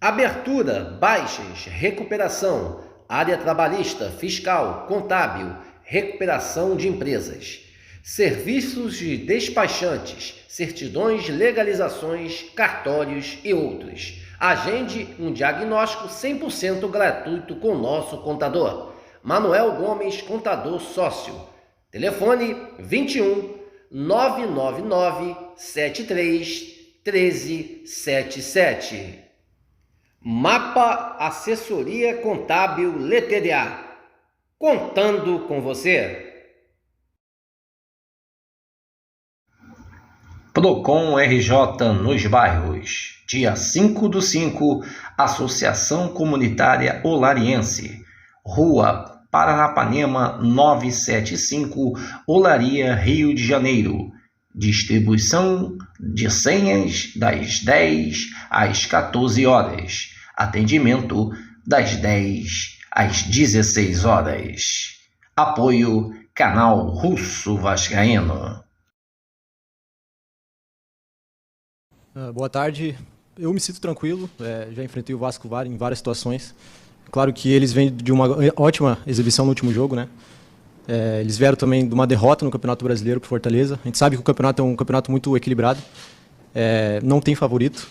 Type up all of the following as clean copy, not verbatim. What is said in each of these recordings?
Abertura, baixas, recuperação, área trabalhista, fiscal, contábil, recuperação de empresas. Serviços de despachantes, certidões, legalizações, cartórios e outros. Agende um diagnóstico 100% gratuito com nosso contador. Manuel Gomes, contador sócio. Telefone 21 999 73 1377. Mapa Assessoria Contábil LTDA. Contando com você. Procon RJ nos bairros. Dia 5/5, Associação Comunitária Olariense. Rua Paranapanema 975, Olaria, Rio de Janeiro. Distribuição de senhas das 10 às 14 horas. Atendimento das 10 às 16 horas. Apoio Canal Russo Vascaíno. Boa tarde. Eu me sinto tranquilo. Já enfrentei o Vasco em várias situações. Claro que eles vêm de uma ótima exibição no último jogo, né? Eles vieram também de uma derrota no Campeonato Brasileiro para o Fortaleza. A gente sabe que o campeonato é um campeonato muito equilibrado. Não tem favorito.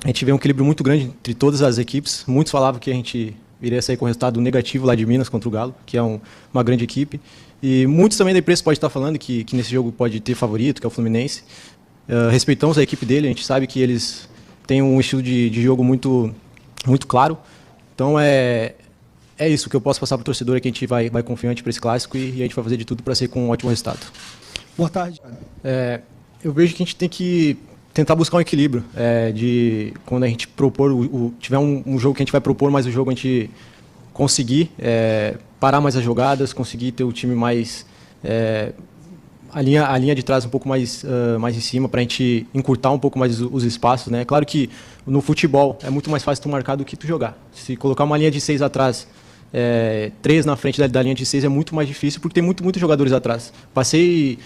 A gente vê um equilíbrio muito grande entre todas as equipes. Muitos falavam que a gente iria sair com resultado negativo lá de Minas contra o Galo, que é uma grande equipe. E muitos também da imprensa podem estar falando que nesse jogo pode ter favorito, que é o Fluminense. Respeitamos a equipe dele, a gente sabe que eles têm um estilo de jogo muito, muito claro. Então é isso que eu posso passar para o torcedor, é que a gente vai confiante para esse clássico e a gente vai fazer de tudo para ser com um ótimo resultado. Boa tarde. Eu vejo que a gente tem que tentar buscar um equilíbrio, de quando a gente propor, tiver um jogo que a gente vai propor, mas o jogo a gente conseguir parar mais as jogadas, conseguir ter o time mais... A linha de trás um pouco mais em cima, para a gente encurtar um pouco mais os espaços, né? Claro que no futebol é muito mais fácil tu marcar do que tu jogar. Se colocar uma linha de 6 atrás, 3 na frente da linha de 6 é muito mais difícil, porque tem muitos jogadores atrás. Passei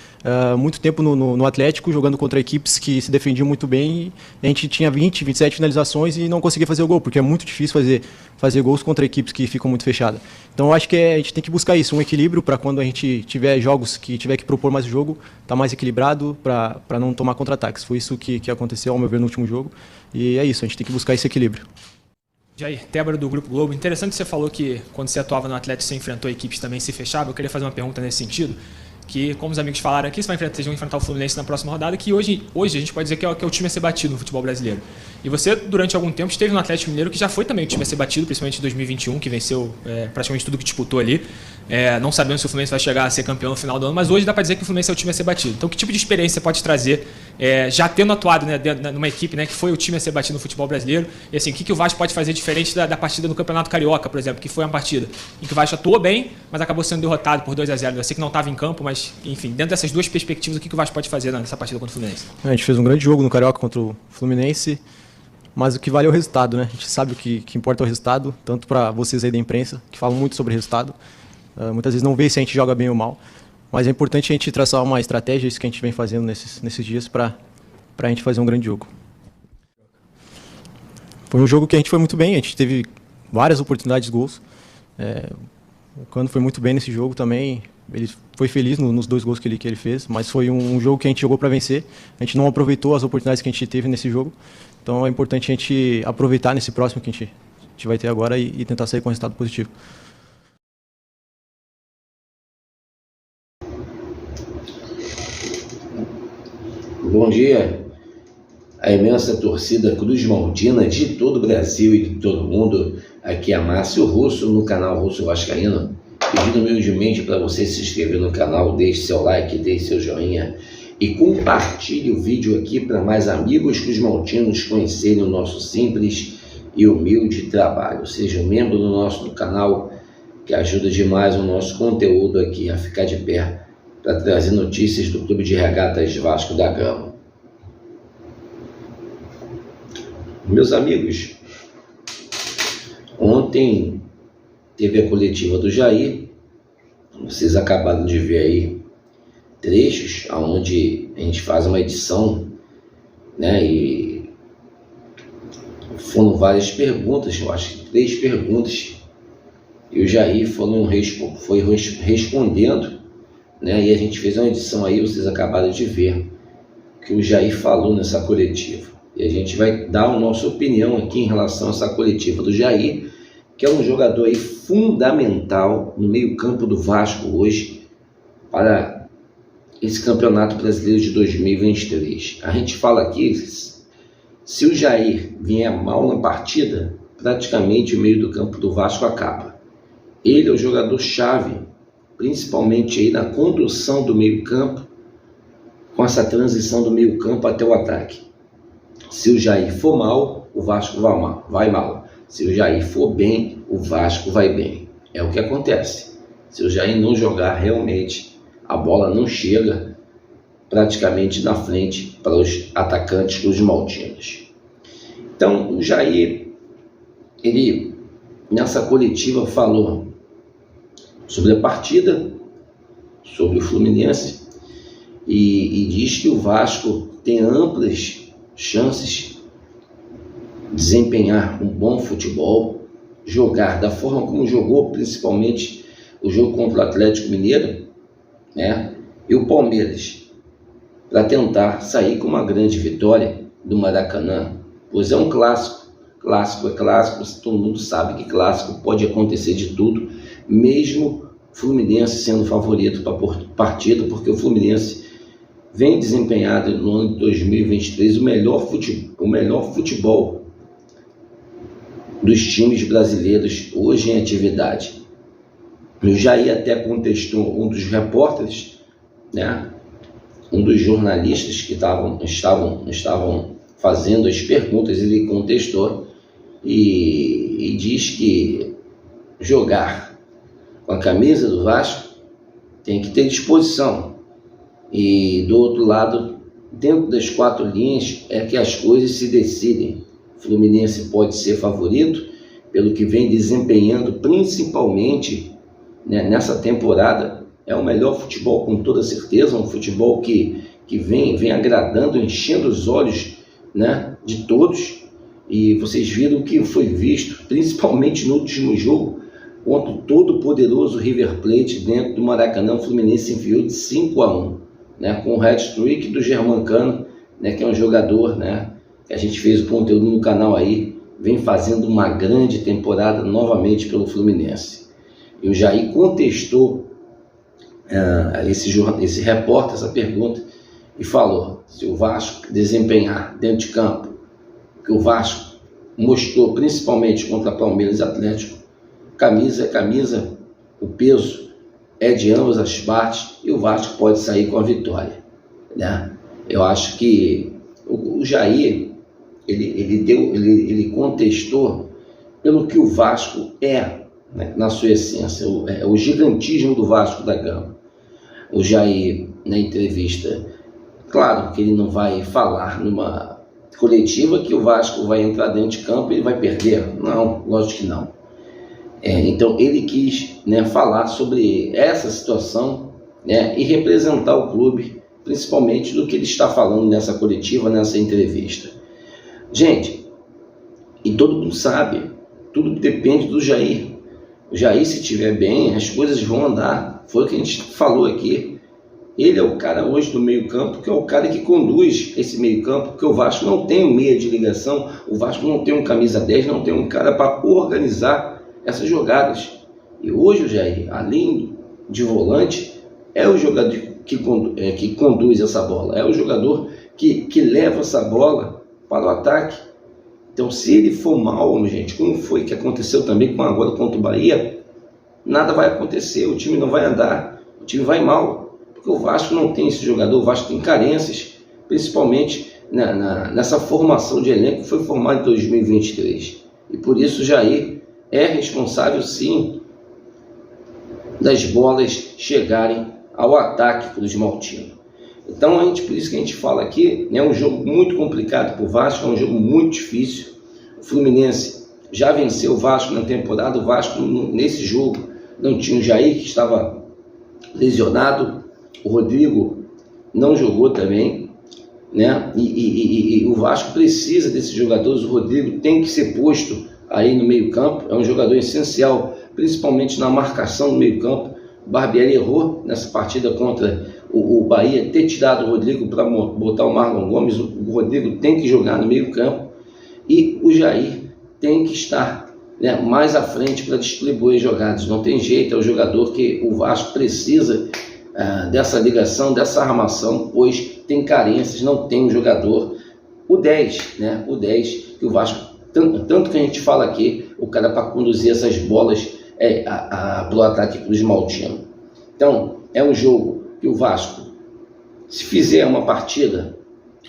muito tempo no Atlético jogando contra equipes que se defendiam muito bem, e a gente tinha 20, 27 finalizações e não conseguia fazer o gol, porque é muito difícil fazer gols contra equipes que ficam muito fechadas. Então eu acho que a gente tem que buscar isso, um equilíbrio para quando a gente tiver jogos que tiver que propor mais o jogo, tá mais equilibrado para não tomar contra-ataques. Foi isso que aconteceu, ao meu ver, no último jogo. E é isso, a gente tem que buscar esse equilíbrio. Jair, Tébaro do Grupo Globo. Interessante que você falou que quando você atuava no Atlético você enfrentou equipes também se fechavam. Eu queria fazer uma pergunta nesse sentido, que como os amigos falaram aqui, vocês vão enfrentar o Fluminense na próxima rodada, que hoje a gente pode dizer que é o time a ser batido no futebol brasileiro. E você, durante algum tempo, esteve no Atlético Mineiro, que já foi também o time a ser batido, principalmente em 2021, que venceu praticamente tudo que disputou ali. Não sabemos se o Fluminense vai chegar a ser campeão no final do ano, mas hoje dá para dizer que o Fluminense é o time a ser batido. Então, que tipo de experiência você pode trazer, já tendo atuado, né, numa equipe, né, que foi o time a ser batido no futebol brasileiro? E assim, o que o Vasco pode fazer diferente da partida no Campeonato Carioca, por exemplo, que foi uma partida em que o Vasco atuou bem, mas acabou sendo derrotado por 2-0. Eu sei que não estava em campo, mas, enfim, dentro dessas duas perspectivas, o que o Vasco pode fazer nessa partida contra o Fluminense? A gente fez um grande jogo no Carioca contra o Fluminense, mas o que vale é o resultado, né? A gente sabe o que importa é o resultado, tanto para vocês aí da imprensa, que falam muito sobre resultado. Muitas vezes não vê se a gente joga bem ou mal, mas é importante a gente traçar uma estratégia, isso que a gente vem fazendo nesses dias, para a gente fazer um grande jogo. Foi um jogo que a gente foi muito bem, a gente teve várias oportunidades de gols. O Cano foi muito bem nesse jogo também, ele foi feliz nos 2 gols que ele fez, mas foi um jogo que a gente jogou para vencer, a gente não aproveitou as oportunidades que a gente teve nesse jogo, então é importante a gente aproveitar nesse próximo que a gente vai ter agora e tentar sair com um resultado positivo. Bom dia, a imensa torcida Cruz Maltina de todo o Brasil e de todo o mundo. Aqui é Márcio Russo, no canal Russo Vascaíno, pedindo humildemente para você se inscrever no canal, deixe seu like, deixe seu joinha e compartilhe o vídeo aqui para mais amigos cruzmaltinos conhecerem o nosso simples e humilde trabalho. Seja um membro do canal, que ajuda demais o nosso conteúdo aqui a ficar de pé, para trazer notícias do Clube de Regatas Vasco da Gama. Meus amigos, ontem teve a coletiva do Jair, vocês acabaram de ver aí trechos onde a gente faz uma edição, né, e foram várias perguntas, eu acho que 3 perguntas, e o Jair foi respondendo, né? E a gente fez uma edição aí, vocês acabaram de ver o que o Jair falou nessa coletiva. E a gente vai dar a nossa opinião aqui em relação a essa coletiva do Jair, que é um jogador aí fundamental no meio-campo do Vasco hoje para esse Campeonato Brasileiro de 2023. A gente fala aqui, se o Jair vier mal na partida, praticamente o meio do campo do Vasco acaba. Ele é o jogador-chave, principalmente aí na condução do meio-campo, com essa transição do meio-campo até o ataque. Se o Jair for mal, o Vasco vai mal. Se o Jair for bem, o Vasco vai bem. É o que acontece. Se o Jair não jogar realmente, a bola não chega praticamente na frente para os atacantes cruzmaltinos. Então, o Jair, ele nessa coletiva falou sobre a partida, sobre o Fluminense, e diz que o Vasco tem amplas chances de desempenhar um bom futebol, jogar da forma como jogou, principalmente o jogo contra o Atlético Mineiro, né? E o Palmeiras, para tentar sair com uma grande vitória do Maracanã, pois é um clássico. Clássico é clássico, todo mundo sabe que clássico pode acontecer de tudo, mesmo Fluminense sendo favorito para a partida, porque o Fluminense vem desempenhado no ano de 2023 o melhor futebol dos times brasileiros hoje em atividade. O Jair até contestou um dos repórteres, né, um dos jornalistas que estavam fazendo as perguntas, ele contestou e diz que jogar com a camisa do Vasco tem que ter disposição. E do outro lado, dentro das 4 linhas, é que as coisas se decidem. O Fluminense pode ser favorito pelo que vem desempenhando, principalmente, né, nessa temporada. É o melhor futebol, com toda certeza, um futebol que vem agradando, enchendo os olhos, né, de todos. E vocês viram o que foi visto, principalmente no último jogo, contra o todo-poderoso River Plate dentro do Maracanã. O Fluminense enfiou de 5-1. Né, com o hat-trick do Germancano, né, que é um jogador, né, que a gente fez o conteúdo no canal aí, vem fazendo uma grande temporada novamente pelo Fluminense. E o Jair contestou esse repórter, essa pergunta, e falou: se o Vasco desempenhar dentro de campo, que o Vasco mostrou principalmente contra Palmeiras e Atlético, camisa é camisa, o peso é de ambas as partes e o Vasco pode sair com a vitória, né? Eu acho que o Jair ele contestou pelo que o Vasco é, né, na sua essência, o gigantismo do Vasco da Gama. O Jair, na entrevista, claro que ele não vai falar numa coletiva que o Vasco vai entrar dentro de campo e ele vai perder. Não, lógico que não. Então ele quis, né, falar sobre essa situação, né, e representar o clube, principalmente do que ele está falando nessa coletiva, nessa entrevista. Gente, e todo mundo sabe, tudo depende do Jair. O Jair, se estiver bem, as coisas vão andar. Foi o que a gente falou aqui. Ele é o cara hoje do meio campo, que é o cara que conduz esse meio campo, porque o Vasco não tem um meia de ligação, o Vasco não tem um camisa 10, não tem um cara para organizar essas jogadas. E hoje o Jair, além de volante, é o jogador que conduz essa bola, é o jogador que leva essa bola para o ataque. Então, se ele for mal, gente, como foi que aconteceu também agora contra o Bahia, nada vai acontecer, o time não vai andar, o time vai mal, porque o Vasco não tem esse jogador, o Vasco tem carências, principalmente nessa formação de elenco que foi formada em 2023. E por isso o Jair é responsável, sim, das bolas chegarem ao ataque para os maltinos. Então, por isso que a gente fala aqui, é um jogo muito complicado para o Vasco, é um jogo muito difícil. O Fluminense já venceu o Vasco na temporada, o Vasco nesse jogo não tinha o Jair, que estava lesionado, o Rodrigo não jogou também, né? E o Vasco precisa desses jogadores. O Rodrigo tem que ser posto aí no meio-campo, é um jogador essencial, principalmente na marcação do meio-campo. O Barbieri errou nessa partida contra o Bahia, ter tirado o Rodrigo para botar o Marlon Gomes. O Rodrigo tem que jogar no meio-campo e o Jair tem que estar, né, mais à frente para distribuir jogadas. Não tem jeito, é o jogador que o Vasco precisa dessa ligação, dessa armação, pois tem carências, não tem um jogador. O 10, né? O 10 que o Vasco, tanto que a gente fala aqui, o cara para conduzir essas bolas para o ataque Cruz Maltino. Então, é um jogo que o Vasco, se fizer uma partida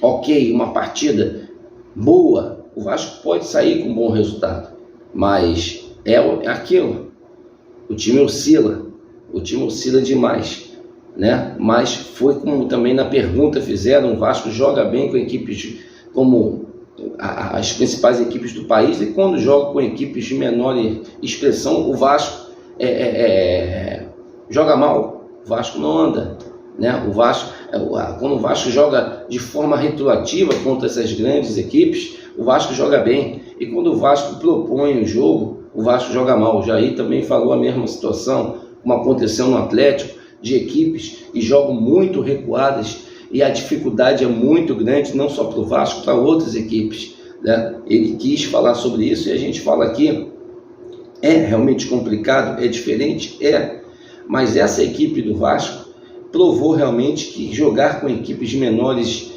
ok, uma partida boa, o Vasco pode sair com um bom resultado. Mas é aquilo, o time oscila demais, né? Mas foi como também na pergunta fizeram, o Vasco joga bem com equipes como as principais equipes do país, e quando joga com equipes de menor expressão, o Vasco joga mal, o Vasco não anda, né? O Vasco, quando o Vasco joga de forma retroativa contra essas grandes equipes, o Vasco joga bem, e quando o Vasco propõe o jogo, o Vasco joga mal. O Jair também falou a mesma situação, como aconteceu no Atlético, de equipes e jogam muito recuadas, e a dificuldade é muito grande, não só para o Vasco, para outras equipes, né? Ele quis falar sobre isso e a gente fala aqui, é realmente complicado, é diferente, mas essa equipe do Vasco provou realmente que jogar com equipes menores,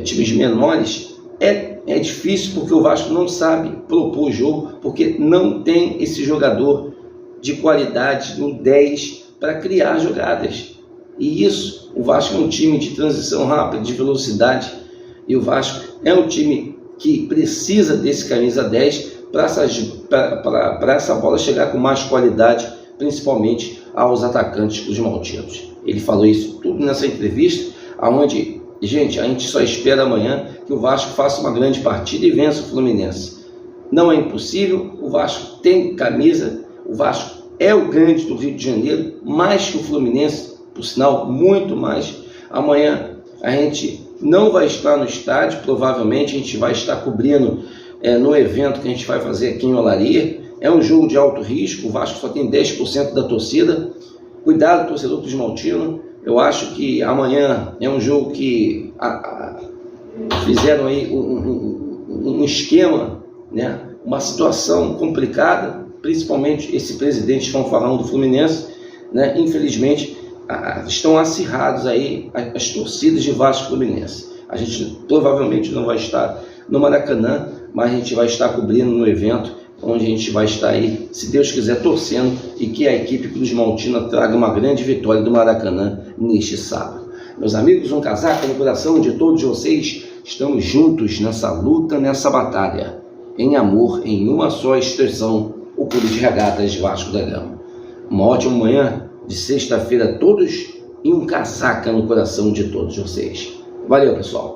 times menores, é difícil, porque o Vasco não sabe propor o jogo, porque não tem esse jogador de qualidade no 10 para criar jogadas. E isso, o Vasco é um time de transição rápida, de velocidade, e o Vasco é um time que precisa desse camisa 10 para essa bola chegar com mais qualidade, principalmente aos atacantes dos maltinos. Ele falou isso tudo nessa entrevista, onde, gente, a gente só espera amanhã que o Vasco faça uma grande partida e vença o Fluminense. Não é impossível, o Vasco tem camisa, o Vasco é o grande do Rio de Janeiro, mais que o Fluminense, por sinal, muito mais. Amanhã a gente não vai estar no estádio, provavelmente a gente vai estar cobrindo no evento que a gente vai fazer aqui em Olaria. É um jogo de alto risco, o Vasco só tem 10% da torcida. Cuidado, torcedor Cruz Maltino. Eu acho que amanhã é um jogo que fizeram aí um esquema, né? Uma situação complicada, principalmente esse presidente fanfarrão do Fluminense, né? Infelizmente, estão acirrados aí as torcidas de Vasco e Fluminense. A gente provavelmente não vai estar no Maracanã, mas a gente vai estar cobrindo no evento, onde a gente vai estar aí, se Deus quiser, torcendo, e que a equipe Cruz Maltina traga uma grande vitória do Maracanã neste sábado. Meus amigos, um casaco no coração de todos vocês. Estamos juntos nessa luta, nessa batalha, em amor, em uma só expressão, o Clube de Regatas Vasco da Gama. Uma ótima manhã de sexta-feira a todos, e um casaca no coração de todos vocês. Valeu, pessoal!